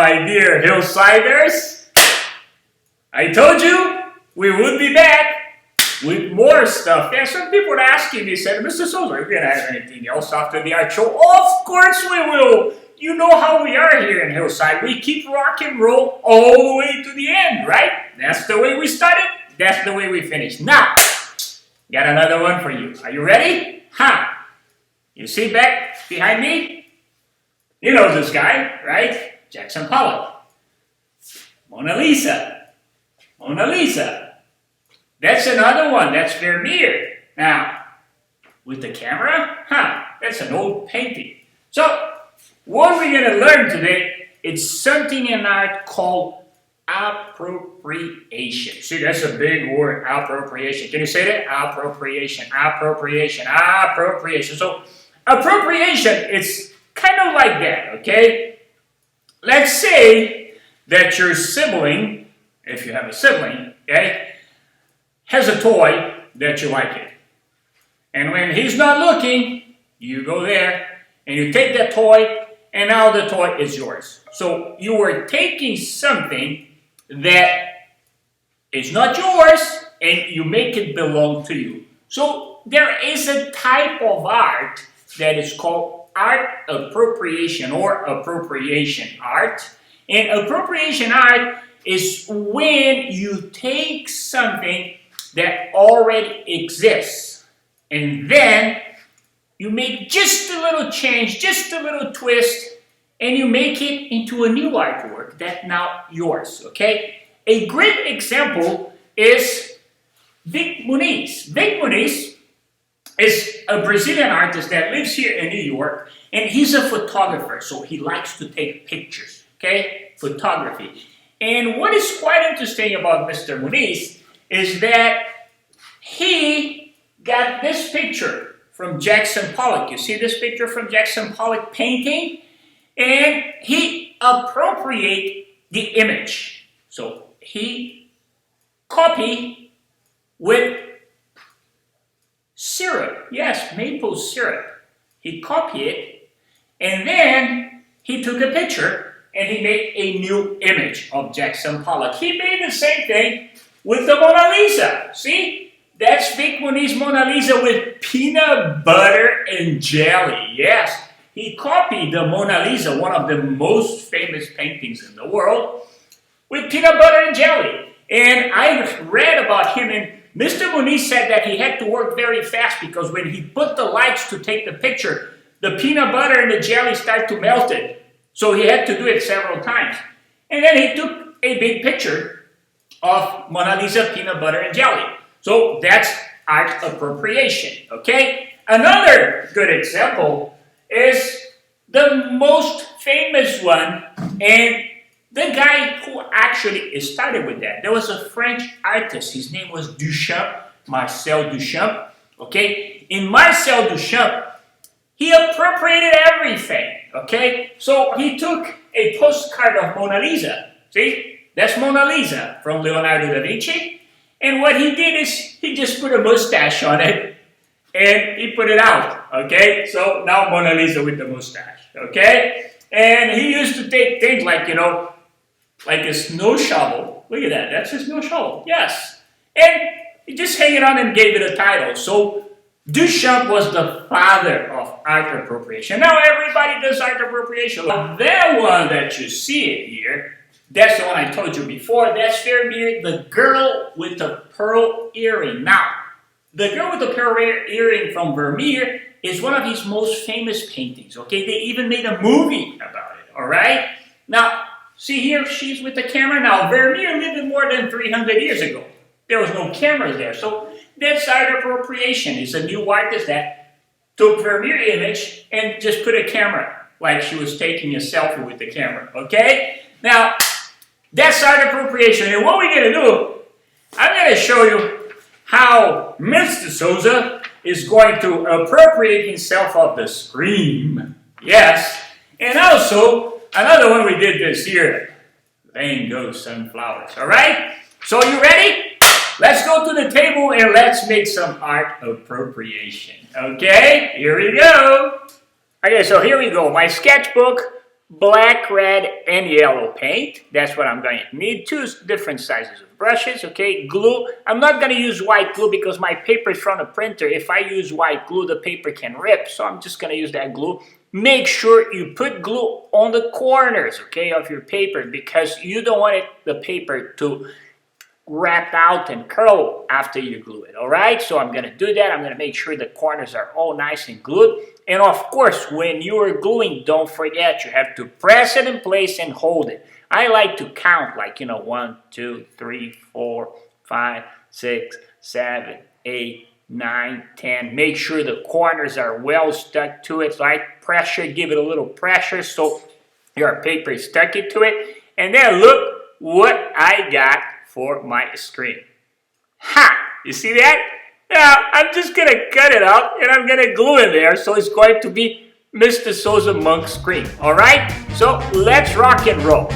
my dear hillsiders. I told you we would be back with more stuff. Yeah, some people were asking me, said, Mr. Souza, are you going to have anything else after the art show? Of course we will. You know how we are here in Hillside. We keep rock and roll all the way to the end, right? That's the way we started. That's the way we finish. Now, got another one for you. Are you ready? You see back behind me? You know this guy, right? Jackson Pollock. Mona Lisa. Mona Lisa. That's another one. That's Vermeer. Now, with the camera? That's an old painting. So, what we're going to learn today is something in art called appropriation. See, that's a big word, appropriation. Can you say that? Appropriation, appropriation, appropriation. So, appropriation is kind of like that, okay? Let's say that your sibling, if you have a sibling, okay, has a toy that you like it. And when he's not looking, you go there and you take that toy, and now the toy is yours. So you are taking something that is not yours and you make it belong to you. So there is a type of art that is called art appropriation or appropriation art. And appropriation art is when you take something that already exists and then you make just a little change, just a little twist, and you make it into a new artwork that's now yours, okay? A great example is Vic Muniz. Vic Muniz is a Brazilian artist that lives here in New York, and he's a photographer, so he likes to take pictures, okay? Photography. And what is quite interesting about Mr. Muniz is that he got this picture from Jackson Pollock. You see this picture from Jackson Pollock painting? And he appropriate the image. So he copy with syrup. Yes, maple syrup. He copied it and then he took a picture and he made a new image of Jackson Pollock. He made the same thing with the Mona Lisa. See? That's Vic Muniz Mona Lisa with peanut butter and jelly. Yes, he copied the Mona Lisa, one of the most famous paintings in the world, with peanut butter and jelly. And I read about him, and Mr. Muniz said that he had to work very fast because when he put the lights to take the picture, the peanut butter and the jelly started to melt it. So he had to do it several times. And then he took a big picture of Mona Lisa, peanut butter and jelly. So that's art appropriation, okay? Another good example is the most famous one, and the guy who actually started with that. There was a French artist, his name was Duchamp, Marcel Duchamp, okay? In Marcel Duchamp, he appropriated everything, okay? So he took a postcard of Mona Lisa, see? That's Mona Lisa from Leonardo da Vinci. And what he did is he just put a mustache on it and he put it out, okay? So now Mona Lisa with the mustache, okay? And he used to take things like, you know, like a snow shovel. Look at that, that's a snow shovel, yes. And he just hang it on and gave it a title. So Duchamp was the father of art appropriation. Now everybody does art appropriation. That one that you see it here, that's the one I told you before. That's Vermeer, the girl with the pearl earring. Now, the girl with the pearl earring from Vermeer is one of his most famous paintings, okay? They even made a movie about it, all right? Now, see here, she's with the camera. Now, Vermeer lived more than 300 years ago. There was no cameras there. So that's art appropriation. It's a new artist that took Vermeer image and just put a camera, like she was taking a selfie with the camera, okay? Now, that's art appropriation. And what we're going to do, I'm going to show you how Mr. Souza is going to appropriate himself of the scream. Yes. And also, another one we did this year, Van Gogh Sunflowers. All right? So you ready? Let's go to the table and let's make some art appropriation. Okay? Here we go. Okay, so here we go. My sketchbook. black, red, and yellow paint. That's what I'm going to need. 2 different sizes of brushes, okay? Glue. I'm not going to use white glue because my paper is from a printer. If I use white glue, the paper can rip, so I'm just going to use that glue. Make sure you put glue on the corners, okay, of your paper because you don't want the paper to wrap out and curl after you glue it, all right? So I'm going to do that. I'm going to make sure the corners are all nice and glued. And of course, when you are gluing, don't forget you have to press it in place and hold it. I like to count like, 1, 2, 3, 4, 5, 6, 7, 8, 9, 10. Make sure the corners are well stuck to it, right? Pressure, give it a little pressure so your paper is stuck into it. And then look what I got for my screen. Ha! You see that? Now, I'm just going to cut it out and I'm going to glue it there so it's going to be Mr. Souza Monk's screen. Alright? So, let's rock and roll.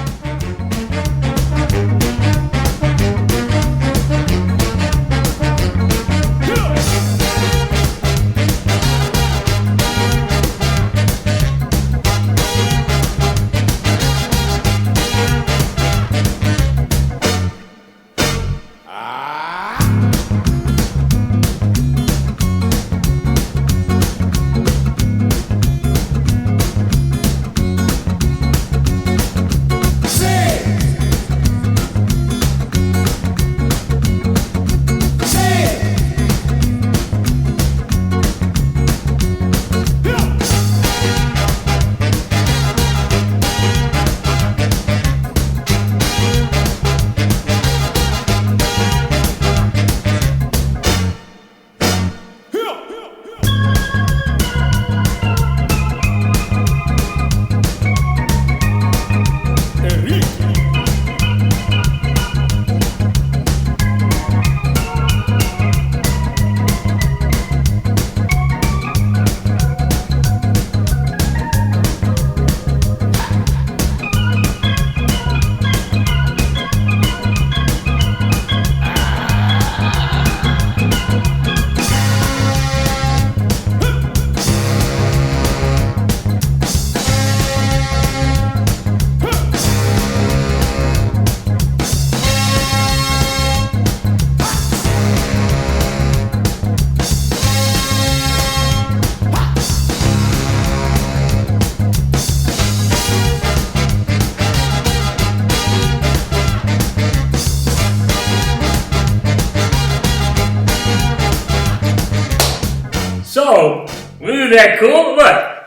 So, isn't that cool? Look,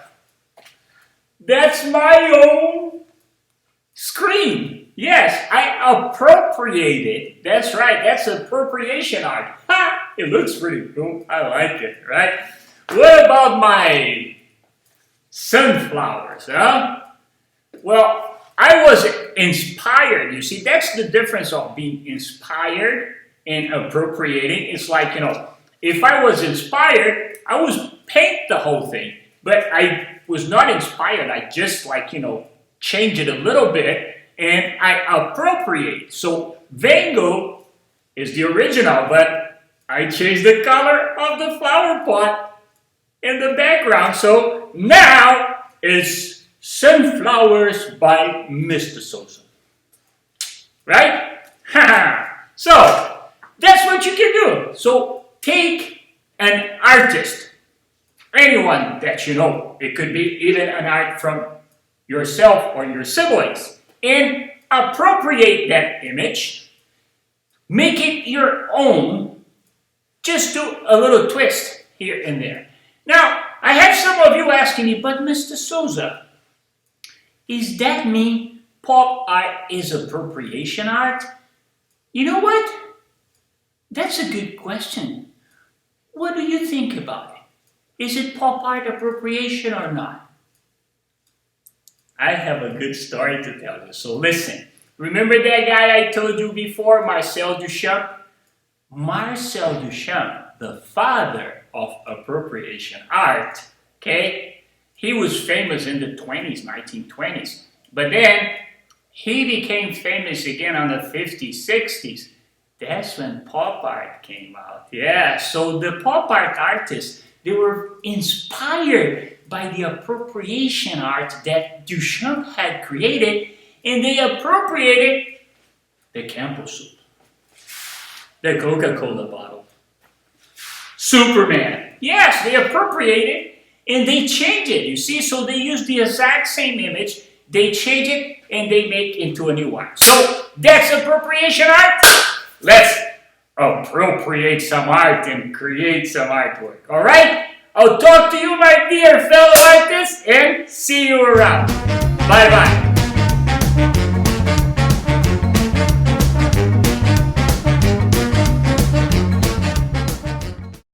that's my own screen. Yes, I appropriated. That's right, that's appropriation art. Ha! It looks pretty cool. I like it, right? What about my sunflowers, huh? Well, I was inspired. You see, that's the difference of being inspired and appropriating. It's like, if I was inspired, I would paint the whole thing. But I was not inspired. I just change it a little bit and I appropriate. So Van Gogh is the original, but I changed the color of the flower pot in the background. So now it's Sunflowers by Mr. Souza. Right? So that's what you can do. So take an artist, anyone that you know, it could be even an art from yourself or your siblings, and appropriate that image, make it your own, just do a little twist here and there. Now, I have some of you asking me, but Mr. Souza, is that mean pop art is appropriation art? You know what? That's a good question. What do you think about it? Is it pop art appropriation or not? I have a good story to tell you, so listen. Remember that guy I told you before, Marcel Duchamp? Marcel Duchamp, the father of appropriation art, okay? He was famous in the 1920s. But then, he became famous again on the 50s, 60s. That's when pop art came out. Yeah, so the pop art artists, they were inspired by the appropriation art that Duchamp had created, and they appropriated the Campbell soup, the Coca-Cola bottle, Superman. Yes, they appropriated and they change it, you see? So they use the exact same image, they change it, and they make into a new one. So that's appropriation art. Let's appropriate some art and create some artwork, all right? I'll talk to you, my dear fellow artists, and see you around. Bye-bye.